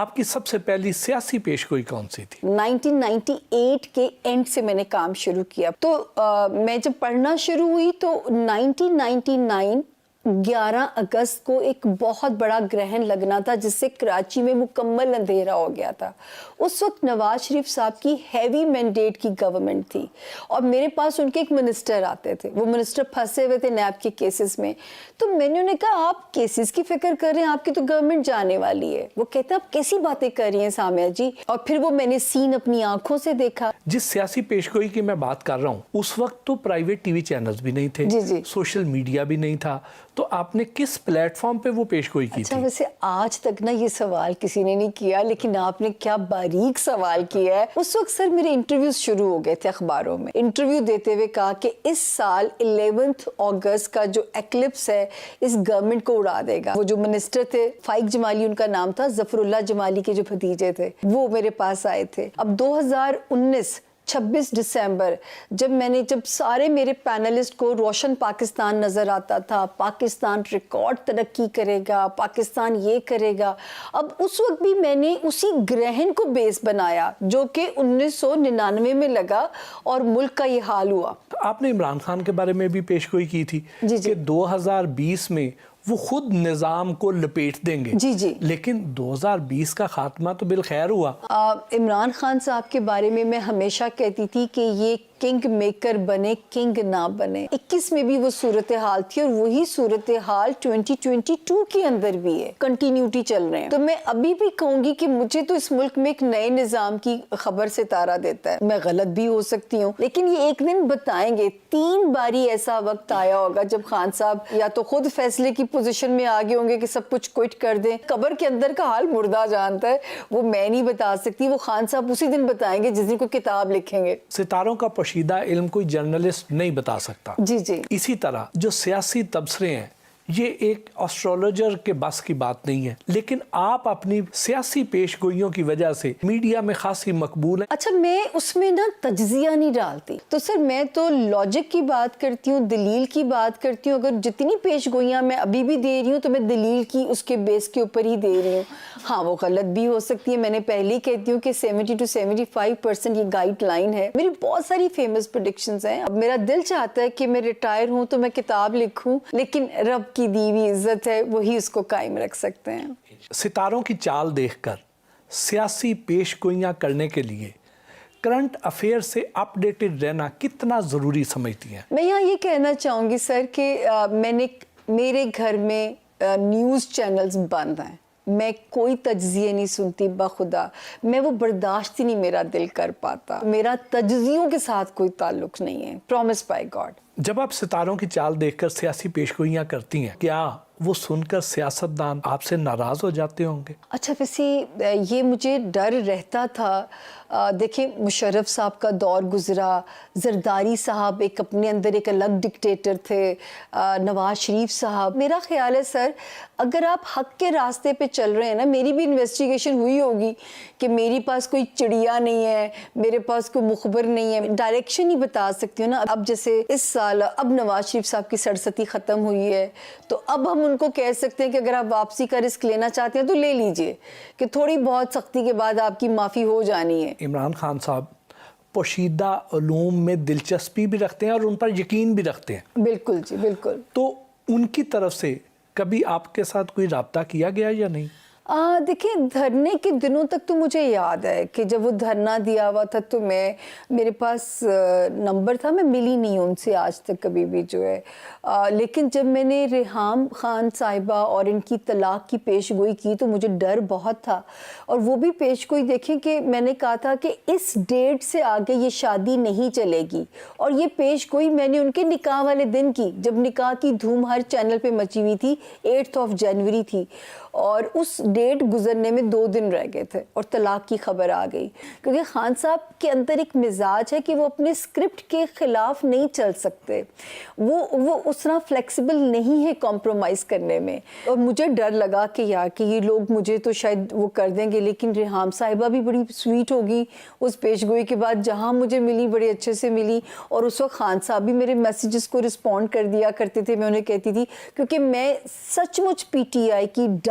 آپ کی سب سے پہلی سیاسی پیشگوئی کون سی تھی؟ 1998 کے اینڈ سے میں نے کام شروع کیا. تو میں جب پڑھنا شروع ہوئی تو 1999 11 اگست کو ایک بہت بڑا گرہن لگنا تھا جس سے کراچی میں مکمل اندھیرا ہو گیا تھا. اس وقت نواز شریف صاحب کی ہیوی مینڈیٹ کی گورنمنٹ تھی اور میرے پاس ان کے ایک منسٹر آتے تھے. وہ منسٹر پھنسے ہوئے تھے نیب کے کیسز میں. تو میں نے انہیں کہا آپ کیسز کی فکر کر رہے ہیں, آپ کی تو گورنمنٹ جانے والی ہے. وہ کہتے ہیں آپ کیسی باتیں کر رہی ہیں سامیہ جی. اور پھر وہ میں نے سین اپنی آنکھوں سے دیکھا. جس سیاسی پیشگوئی کی میں بات کر رہا ہوں اس وقت تو پرائیویٹ ٹی وی چینلز بھی نہیں تھے, سوشل میڈیا بھی نہیں تھا, تو آپ نے کس پلیٹ فارم پہ وہ پیشگوئی کی تھی؟ ویسے آج تک نا یہ سوال کسی نے نہیں کیا, لیکن آپ نے کیا باریک سوال کیا ہے. اس وقت سر میرے انٹرویوز شروع ہو گئے تھے اخباروں میں. انٹرویو دیتے ہوئے کہا کہ اس سال 11 اگست کا جو ایکلپس ہے اس گورنمنٹ کو اڑا دے گا. وہ جو منسٹر تھے فائق جمالی ان کا نام تھا, ظفر اللہ جمالی کے جو بھتیجے تھے, وہ میرے پاس آئے تھے. اب 2019 26 دسمبر جب سارے میرے پینلسٹ کو روشن پاکستان نظر آتا تھا, پاکستان ریکارڈ ترقی کرے گا, پاکستان یہ کرے گا, اب اس وقت بھی میں نے اسی گرہن کو بیس بنایا جو کہ 1999 میں لگا اور ملک کا یہ حال ہوا. آپ نے عمران خان کے بارے میں بھی پیشگوئی کی تھی کہ 2020 میں وہ خود نظام کو لپیٹ دیں گے. لیکن 2020 کا خاتمہ تو بالخیر ہوا. عمران خان صاحب کے بارے میں ہمیشہ کہتی تھی کہ یہ کنگ میکر بنے, کنگ نہ بنے. 21 میں بھی وہ صورتحال تھی اور وہی صورتحال 2022 کے اندر بھی ہے, کنٹینیوٹی چل رہے ہیں. تو میں ابھی بھی کہوں گی کہ مجھے تو اس ملک میں ایک نئے نظام کی خبر ستارہ دیتا ہے. میں غلط بھی ہو سکتی ہوں لیکن یہ ایک دن بتائیں گے. 3 باری ایسا وقت آیا ہوگا جب خان صاحب یا تو خود فیصلے کی پوزیشن میں آگے ہوں گے کہ سب کچھ کوئٹ کر دیں. قبر کے اندر کا حال مردہ جانتا ہے, وہ میں نہیں بتا سکتی, وہ خان صاحب اسی دن بتائیں گے جس دن کوئی کتاب لکھیں گے. ستاروں کا پوشیدہ علم کوئی جرنلسٹ نہیں بتا سکتا. اسی طرح جو سیاسی تبصرے ہیں یہ ایک اسٹرولوجر کے بس کی بات نہیں ہے, لیکن آپ اپنی سیاسی پیشگوئیوں کی وجہ سے میڈیا میں خاصی مقبول ہیں. اچھا, میں اس میں نا تجزیہ نہیں ڈالتی. تو سر میں تو لاجک کی بات کرتی ہوں, دلیل کی بات کرتی ہوں. اگر جتنی پیشگوئیاں میں ابھی بھی دے رہی ہوں تو میں دلیل کی اس کے بیس کے اوپر ہی دے رہی ہوں. ہاں وہ غلط بھی ہو سکتی ہے, میں نے پہلے ہی کہتی ہوں کہ 70 to 75% یہ گائیڈ لائن ہے. میری بہت ساری فیمس پریڈکشنز ہیں. اب میرا دل چاہتا ہے کہ میں ریٹائر ہوں تو میں کتاب لکھوں, لیکن رب کی دی ہوئی عزت ہے, وہی اس کو قائم رکھ سکتے ہیں. ستاروں کی چال دیکھ کر سیاسی پیشگوئیاں کرنے کے لیے کرنٹ افیئر سے اپ ڈیٹڈ رہنا کتنا ضروری سمجھتی ہیں؟ میں یہاں یہ کہنا چاہوں گی سر کہ میرے گھر میں نیوز چینلز بند ہیں. میں کوئی تجزیے نہیں سنتی, بخدا میں وہ برداشت ہی نہیں میرا دل کر پاتا. میرا تجزیوں کے ساتھ کوئی تعلق نہیں ہے, پرومس بائی گاڈ. جب آپ ستاروں کی چال دیکھ کر سیاسی پیشگوئیاں کرتی ہیں, کیا وہ سن کر سیاستدان آپ سے ناراض ہو جاتے ہوں گے؟ اچھا, ویسے یہ مجھے ڈر رہتا تھا. دیکھیں مشرف صاحب کا دور گزرا, زرداری صاحب ایک اپنے اندر ایک الگ ڈکٹیٹر تھے, نواز شریف صاحب. میرا خیال ہے سر اگر آپ حق کے راستے پہ چل رہے ہیں نا, میری بھی انویسٹیگیشن ہوئی ہوگی کہ میری پاس کوئی چڑیا نہیں ہے, میرے پاس کوئی مخبر نہیں ہے, ڈائریکشن ہی بتا سکتی ہوں نا. اب جیسے اس سال اب نواز شریف صاحب کی سڑستی ختم ہوئی ہے تو اب ہم ان کو کہہ سکتے ہیں کہ اگر آپ واپسی کا رسک لینا چاہتے ہیں تو لے لیجئے, کہ تھوڑی بہت سختی کے بعد آپ کی معافی ہو جانی ہے. عمران خان صاحب پوشیدہ علوم میں دلچسپی بھی رکھتے ہیں اور ان پر یقین بھی رکھتے ہیں. بالکل جی, بالکل. تو ان کی طرف سے کبھی آپ کے ساتھ کوئی رابطہ کیا گیا یا نہیں؟ دیکھیں دھرنے کے دنوں تک تو مجھے یاد ہے کہ جب وہ دھرنا دیا ہوا تھا تو میرے پاس نمبر تھا, میں ملی نہیں ان سے آج تک کبھی بھی جو ہے. لیکن جب میں نے ریحام خان صاحبہ اور ان کی طلاق کی پیشگوئی کی تو مجھے ڈر بہت تھا. اور وہ بھی پیشگوئی دیکھیں کہ میں نے کہا تھا کہ اس ڈیٹ سے آگے یہ شادی نہیں چلے گی, اور یہ پیشگوئی میں نے ان کے نکاح والے دن کی, جب نکاح کی دھوم ہر چینل پہ مچی ہوئی تھی. 8 جنوری تھی اور اس ڈیٹ گزرنے میں 2 دن رہ گئے تھے اور طلاق کی خبر آ گئی. کیونکہ خان صاحب کے اندر ایک مزاج ہے کہ وہ اپنے اسکرپٹ کے خلاف نہیں چل سکتے, وہ اس طرح فلیکسیبل نہیں ہے کمپرومائز کرنے میں. اور مجھے ڈر لگا کہ یہ لوگ مجھے تو شاید وہ کر دیں گے, لیکن ریحام صاحبہ بھی بڑی سویٹ ہوگی اس پیشگوئی کے بعد, جہاں مجھے ملی بڑے اچھے سے ملی. اور اس وقت خان صاحب بھی میرے میسیجز کو رسپونڈ کر دیا کرتے تھے, میں انہیں کہتی تھی, کیونکہ میں سچ مچ پی ٹی آئی کی